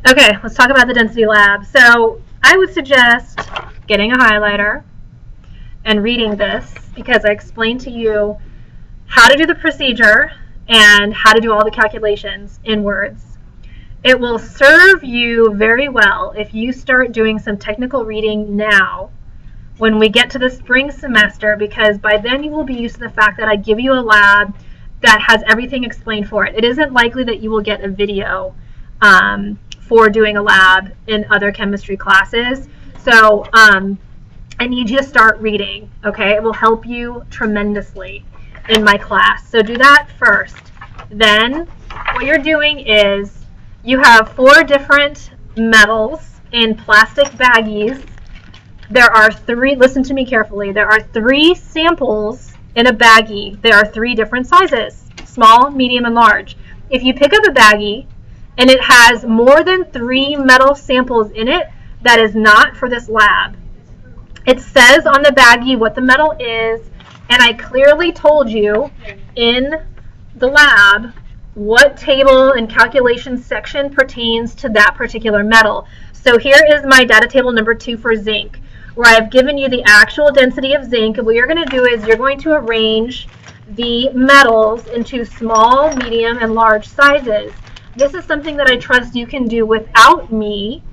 Okay, let's talk about the density lab. So I would suggest getting a highlighter and reading this because I explained to you how to do the procedure and how to do all the calculations in words. It will serve you very well if you start doing some technical reading now when we get to the spring semester, because by then you will be used to the fact that I give you a lab that has everything explained for it. It isn't likely that you will get a video for doing a lab in other chemistry classes. So I need you to start reading, okay? It will help you tremendously in my class. So do that first. Then what you're doing is you have 4 different metals in plastic baggies. There are 3, listen to me carefully, there are 3 samples in a baggie. There are 3 different sizes, small, medium, and large. If you pick up a baggie and it has more than 3 metal samples in it, that is not for this lab. It says on the baggie what the metal is, and I clearly told you in the lab what table and calculation section pertains to that particular metal. So here is my data table number 2 for zinc, where I've given you the actual density of zinc. And what you're going to do is you're going to arrange the metals into small, medium, and large sizes. This is something that I trust you can do without me.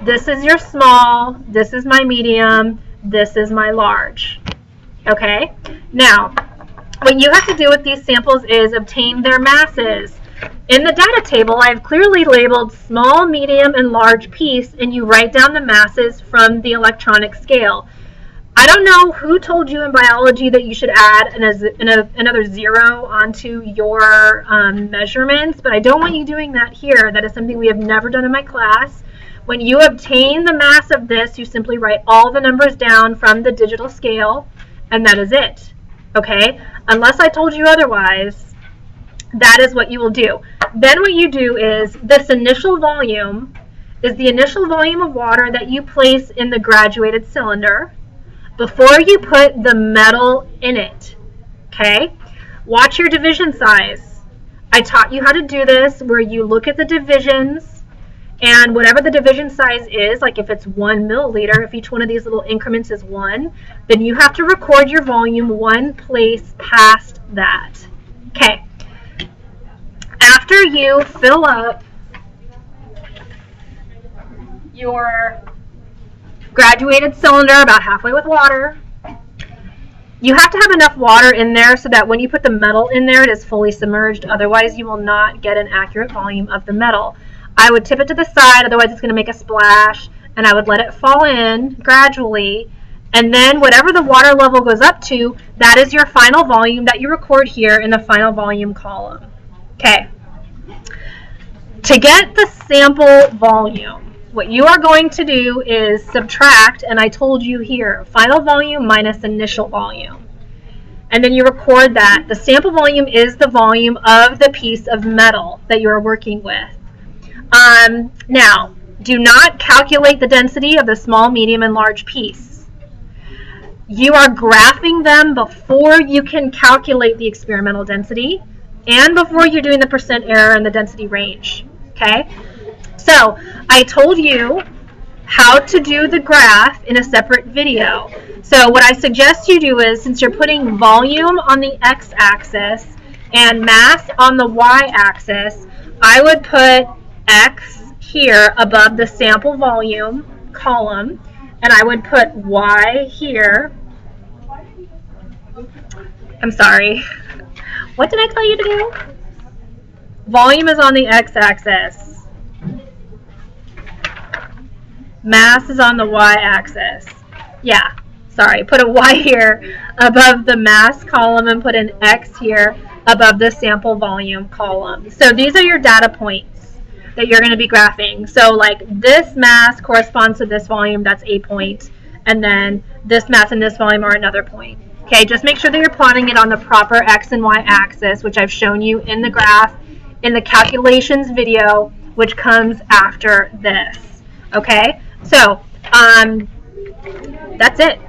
This is your small, this is my medium, this is my large. Okay? Now, what you have to do with these samples is obtain their masses. In the data table, I've clearly labeled small, medium, and large piece, and you write down the masses from the electronic scale. I don't know who told you in biology that you should add another 0 onto your measurements, but I don't want you doing that here. That is something we have never done in my class. When you obtain the mass of this, you simply write all the numbers down from the digital scale, and that is it. Okay? Unless I told you otherwise, that is what you will do. Then what you do is this initial volume is the initial volume of water that you place in the graduated cylinder before you put the metal in it. Okay? Watch your division size. I taught you how to do this, where you look at the divisions, and whatever the division size is, like if it's 1 milliliter, if each one of these little increments is 1, then you have to record your volume 1 place past that. Okay. After you fill up your graduated cylinder about halfway with water, you have to have enough water in there so that when you put the metal in there, it is fully submerged. Otherwise, you will not get an accurate volume of the metal. I would tip it to the side, otherwise it's going to make a splash, and I would let it fall in gradually. And then whatever the water level goes up to, that is your final volume that you record here in the final volume column. Okay. To get the sample volume, what you are going to do is subtract, and I told you here, final volume minus initial volume. And then you record that. The sample volume is the volume of the piece of metal that you are working with. Now, do not calculate the density of the small, medium, and large piece. You are graphing them before you can calculate the experimental density and before you're doing the percent error and the density range. Okay? So, I told you how to do the graph in a separate video. So what I suggest you do is, since you're putting volume on the x-axis and mass on the y-axis, I would put x here above the sample volume column, and I would put y here. I'm sorry. What did I tell you to do? Volume is on the x-axis. Mass is on the y-axis. Yeah, sorry. Put a y here above the mass column and put an x here above the sample volume column. So these are your data points that you're going to be graphing. So like this mass corresponds to this volume, that's a point. And then this mass and this volume are another point. Okay, just make sure that you're plotting it on the proper x and y axis, which I've shown you in the graph in the calculations video, which comes after this. Okay, so that's it.